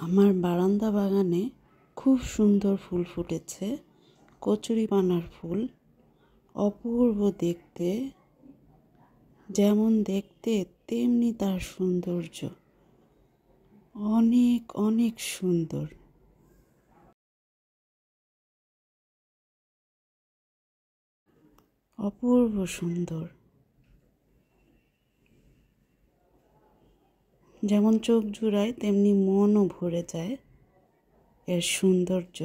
আমার বারান্দা বাগানে খুব সুন্দর ফুল ফুটেছে। কচুরিপানার ফুল, অপূর্ব দেখতে। যেমন দেখতে তেমনি তার সৌন্দর্য, অনেক অনেক সুন্দর। অপূর্ব সুন্দর। যেমন চোখ জুড়ায় তেমনি মনও ভরে যায় এর সৌন্দর্য।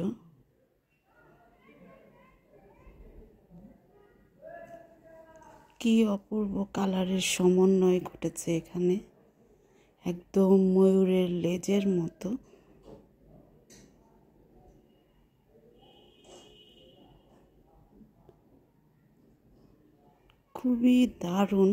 কি অপূর্ব কালারের সমন্বয় ঘটেছে এখানে, একদম ময়ূরের লেজের মতো। খুবই দারুণ।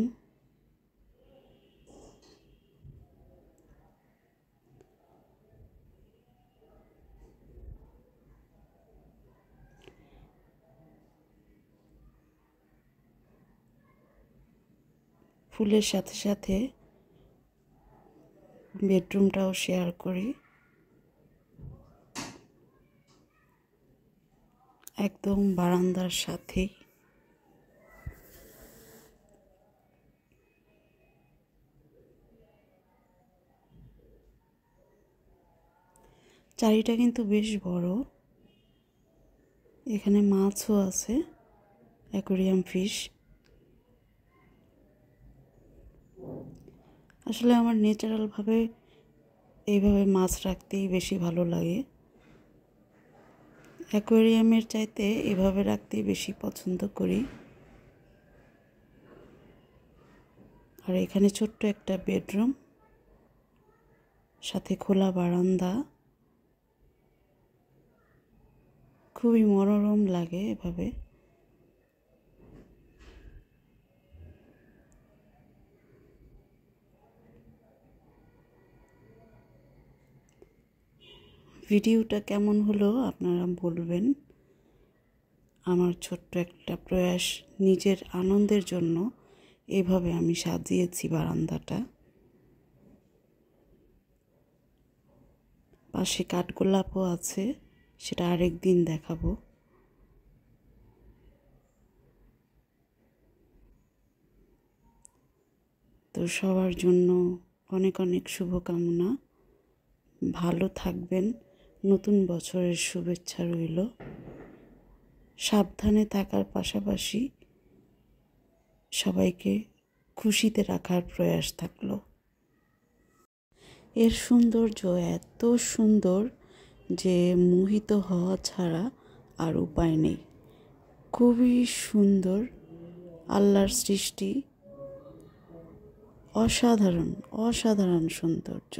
ফুলের সাথে সাথে বেডরুমটাও শেয়ার করি, একদম বারান্দার সাথেই। চারিটা কিন্তু বেশ বড়। এখানে মাছও আছে, অ্যাকোয়ারিয়াম ফিশ। আসলে আমার ন্যাচারালভাবে এইভাবে মাছ রাখতেই বেশি ভালো লাগে। অ্যাকোয়ারিয়ামের চাইতে এভাবে রাখতেই বেশি পছন্দ করি। আর এখানে ছোট্ট একটা বেডরুম, সাথে খোলা বারান্দা। খুবই মনোরম লাগে এভাবে। ভিডিওটা কেমন হলো আপনারা বলবেন। আমার ছোট্ট একটা প্রয়াস, নিজের আনন্দের জন্য এভাবে আমি সাজিয়েছি বারান্দাটা। পাশে কাঠগোলাপও আছে, সেটা আরেক দিন দেখাবো। তো সবার জন্য অনেক অনেক শুভকামনা। ভালো থাকবেন, নতুন বছরের শুভেচ্ছা রইল। সাবধানে থাকার পাশাপাশি সবাইকে খুশিতে রাখার প্রয়াস থাকলো। এর সৌন্দর্য এত সুন্দর যে মোহিত হওয়া ছাড়া আর উপায় নেই। খুবই সুন্দর, আল্লাহর সৃষ্টি। অসাধারণ অসাধারণ সৌন্দর্য।